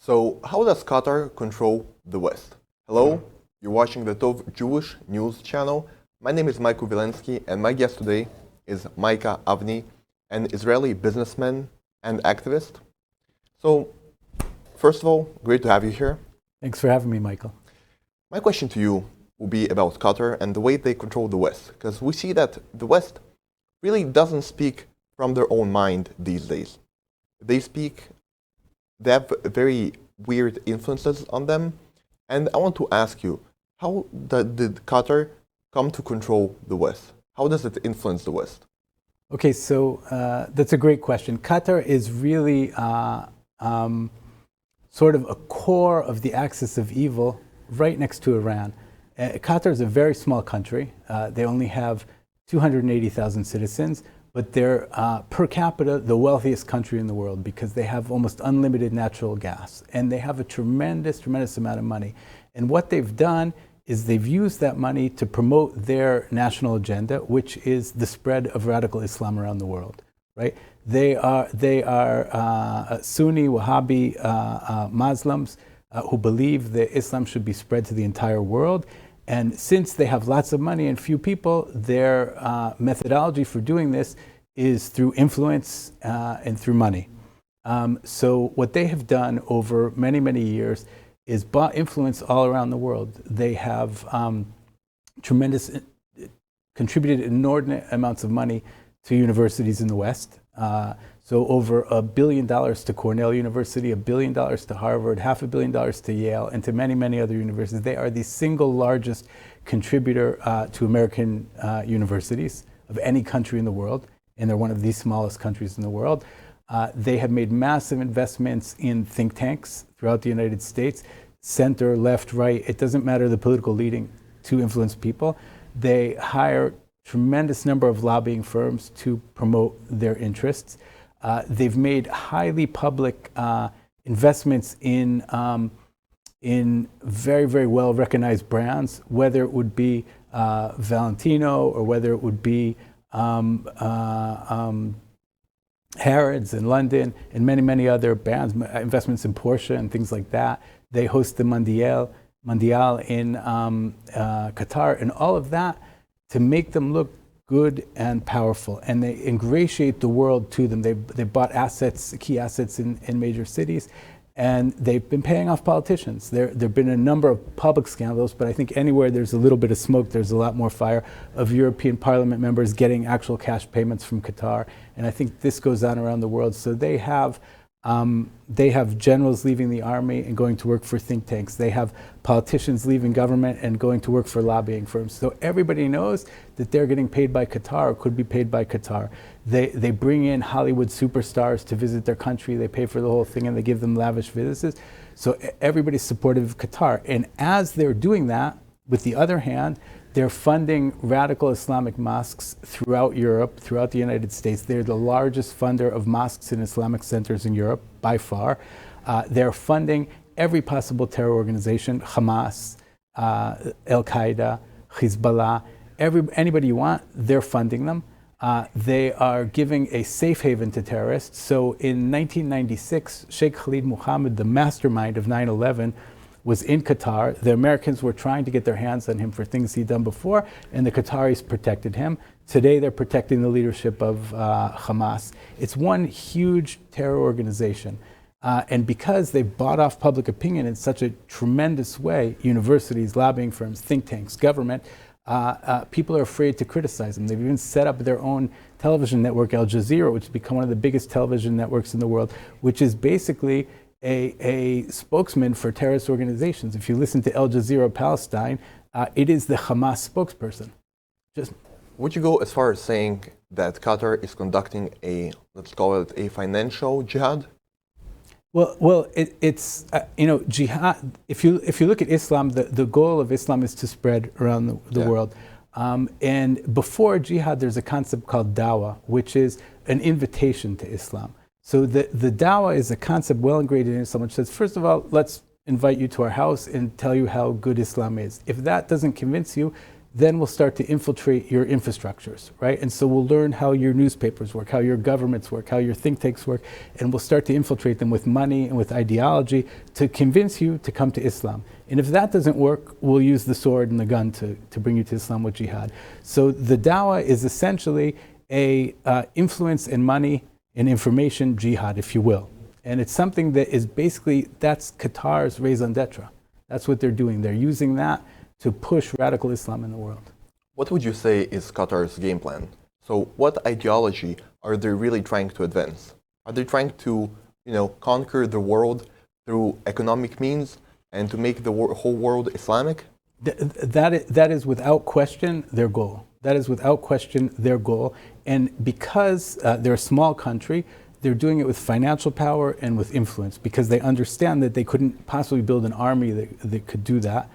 So, how does Qatar control the West? Hello, you're watching the Tov Jewish News channel. My name is Micah Vilinsky, and my guest today is Micah Avni, an Israeli businessman and activist. So, first of all, great to have you here. Thanks for having me, Michael. My question to you will be about Qatar and the way they control the West, because we see that the West really doesn't speak from their own mind these days. They have very weird influences on them. And I want to ask you, how did Qatar come to control the West? How does it influence the West? Okay, so that's a great question. Qatar is really sort of a core of the axis of evil right next to Iran. Qatar is a very small country. They only have 280,000 citizens, but they're per capita the wealthiest country in the world because they have almost unlimited natural gas and they have a tremendous amount of money. And what they've done is they've used that money to promote their national agenda, which is the spread of radical Islam around the world. Right? They are Sunni Wahhabi Muslims who believe that Islam should be spread to the entire world. And since they have lots of money and few people, their methodology for doing this is through influence and through money. So what they have done over many years is bought influence all around the world. They have contributed inordinate amounts of money to universities in the West. So over $1 billion to Cornell University, $1 billion to Harvard, $500 million to Yale, and to many other universities. They are the single largest contributor to American universities of any country in the world, and they're one of the smallest countries in the world. They have made massive investments in think tanks throughout the United States, center, left, right, it doesn't matter the political leading to influence people. They hire tremendous number of lobbying firms to promote their interests. They've made highly public investments in very well recognized brands, whether it would be Valentino or whether it would be Harrods in London and many other brands, investments in Porsche and things like that. They host the Mondial in Qatar, and all of that to make them look good and powerful, and they ingratiate the world to them. They bought assets, key assets in major cities, and they've been paying off politicians. There have been a number of public scandals, but I think anywhere there's a little bit of smoke, there's a lot more fire, of European Parliament members getting actual cash payments from Qatar, and I think this goes on around the world. So they have generals leaving the army and going to work for think tanks. They have politicians leaving government and going to work for lobbying firms. So everybody knows that they're getting paid by Qatar or could be paid by Qatar. They bring in Hollywood superstars to visit their country. They pay for the whole thing and they give them lavish visits. So everybody's supportive of Qatar. And as they're doing that, with the other hand, they're funding radical Islamic mosques throughout Europe, throughout the United States. They're the largest funder of mosques and Islamic centers in Europe, by far. They're funding every possible terror organization, Hamas, Al-Qaeda, Hezbollah, anybody you want, they're funding them. They are giving a safe haven to terrorists. So in 1996, Sheikh Khalid Mohammed, the mastermind of 9/11, was in Qatar. The Americans were trying to get their hands on him for things he'd done before, and the Qataris protected him. Today, they're protecting the leadership of Hamas. It's one huge terror organization. And because they bought off public opinion in such a tremendous way, universities, lobbying firms, think tanks, government, people are afraid to criticize them. They've even set up their own television network, Al Jazeera, which has become one of the biggest television networks in the world, which is basically a spokesman for terrorist organizations. If you listen to Al Jazeera Palestine, it is the Hamas spokesperson. Would you go as far as saying that Qatar is conducting let's call it a financial jihad? Well, it's jihad. If you look at Islam, the goal of Islam is to spread around the world. And before jihad, there's a concept called dawah, which is an invitation to Islam. So the dawah is a concept well ingrained in Islam, which says, first of all, let's invite you to our house and tell you how good Islam is. If that doesn't convince you, then we'll start to infiltrate your infrastructures, right? And so we'll learn how your newspapers work, how your governments work, how your think tanks work, and we'll start to infiltrate them with money and with ideology to convince you to come to Islam. And if that doesn't work, we'll use the sword and the gun to bring you to Islam with jihad. So the dawah is essentially a influence and money and information jihad, if you will. And it's something that is basically, that's Qatar's raison d'etre. That's what they're doing. They're using that to push radical Islam in the world. What would you say is Qatar's game plan? So what ideology are they really trying to advance? Are they trying to, conquer the world through economic means and to make the whole world Islamic? That is without question their goal. That is without question their goal. And because they're a small country, they're doing it with financial power and with influence, because they understand that they couldn't possibly build an army that could do that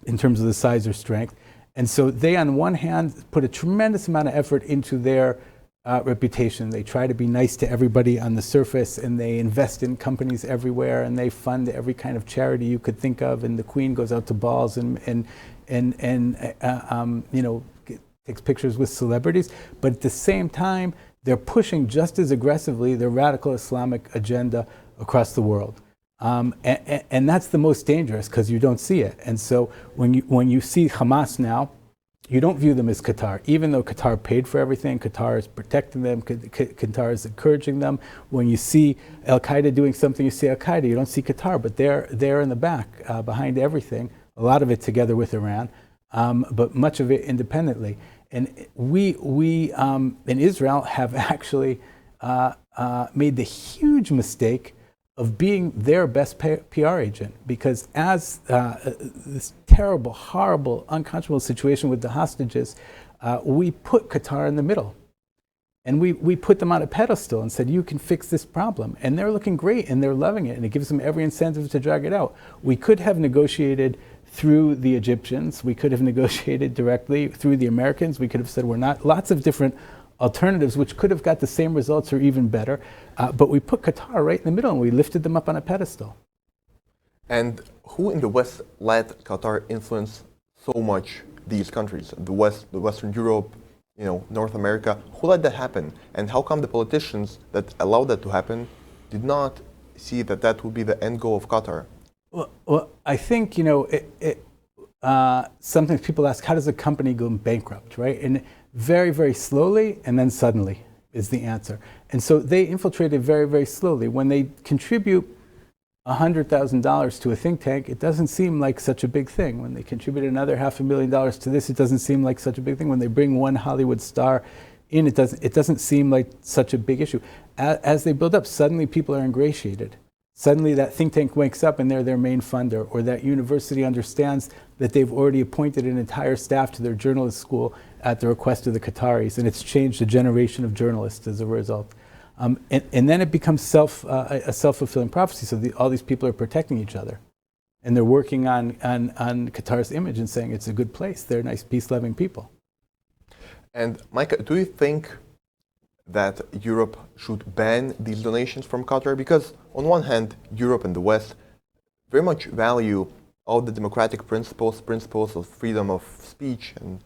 in terms of the size or strength. And so they, on one hand, put a tremendous amount of effort into their reputation. They try to be nice to everybody on the surface, and they invest in companies everywhere, and they fund every kind of charity you could think of. And the Queen goes out to balls and takes pictures with celebrities. But at the same time, they're pushing just as aggressively their radical Islamic agenda across the world. And that's the most dangerous, because you don't see it. And so when you see Hamas now, you don't view them as Qatar, even though Qatar paid for everything. Qatar is protecting them. Qatar is encouraging them. When you see Al Qaeda doing something, you see Al Qaeda. You don't see Qatar, but they're in the back behind everything. A lot of it together with Iran, but much of it independently. And we in Israel have actually made the huge mistake of being their best PR agent, because as this terrible, horrible, unconscionable situation with the hostages, we put Qatar in the middle. And we put them on a pedestal and said, you can fix this problem. And they're looking great and they're loving it, and it gives them every incentive to drag it out. We could have negotiated through the Egyptians, we could have negotiated directly through the Americans, we could have said we're not, lots of different alternatives which could have got the same results or even better, but we put Qatar right in the middle and we lifted them up on a pedestal. And who in the West let Qatar influence so much these countries? The West, the Western Europe, North America. Who let that happen? And how come the politicians that allowed that to happen did not see that that would be the end goal of Qatar? Well, I think, sometimes people ask, how does a company go bankrupt, right? And very, very slowly, and then suddenly is the answer. And so they infiltrated very, very slowly. When they contribute $100,000 to a think tank, it doesn't seem like such a big thing. When they contribute another $500,000 to this, it doesn't seem like such a big thing. When they bring one Hollywood star in, it doesn't seem like such a big issue. As they build up, suddenly people are ingratiated. Suddenly that think tank wakes up and they're their main funder, or that university understands that they've already appointed an entire staff to their journalist school at the request of the Qataris, and it's changed a generation of journalists as a result. And then it becomes a self-fulfilling prophecy, so all these people are protecting each other. And they're working on Qatar's image and saying it's a good place, they're nice, peace-loving people. And Micah, do you think that Europe should ban these donations from Qatar? Because on one hand, Europe and the West very much value all the democratic principles of freedom of speech, and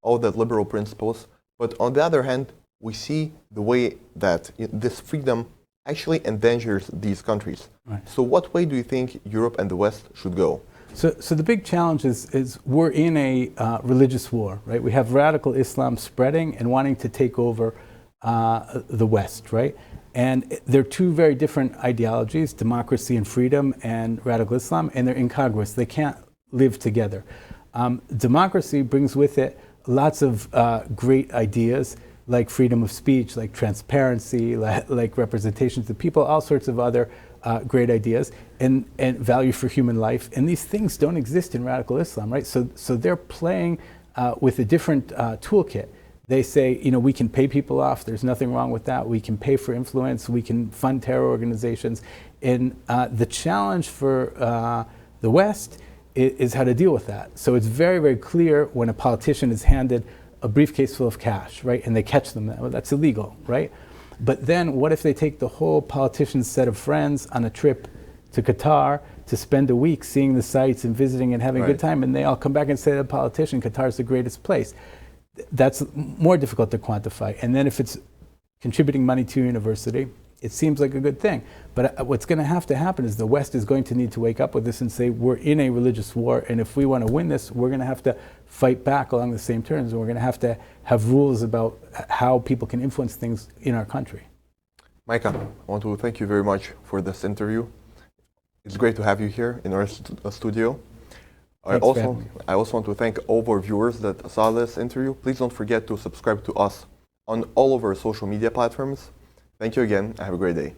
all the liberal principles. But on the other hand, we see the way that this freedom actually endangers these countries. Right. So what way do you think Europe and the West should go? So the big challenge is we're in a religious war, right? We have radical Islam spreading and wanting to take over the West, right? And they're two very different ideologies, democracy and freedom and radical Islam, and they're incongruous. They can't live together. Democracy brings with it lots of great ideas, like freedom of speech, like transparency, like representation to people, all sorts of other great ideas, and value for human life. And these things don't exist in radical Islam, right? So they're playing with a different toolkit. They say, we can pay people off. There's nothing wrong with that. We can pay for influence. We can fund terror organizations. And the challenge for the West is how to deal with that. So it's very, very clear when a politician is handed a briefcase full of cash, right? And they catch them. Well, that's illegal, right? But then what if they take the whole politician's set of friends on a trip to Qatar to spend a week seeing the sites and visiting and having a good time, and they all come back and say to the politician, Qatar is the greatest place. That's more difficult to quantify. And then if it's contributing money to your university, it seems like a good thing. But what's going to happen is the West is going to need to wake up with this and say, we're in a religious war, and if we want to win this, we're going to have to fight back along the same terms, and we're going to have rules about how people can influence things in our country. Micah, I want to thank you very much for this interview. It's great to have you here in our studio. I also want to thank all of our viewers that saw this interview. Please don't forget to subscribe to us on all of our social media platforms. Thank you again, and have a great day.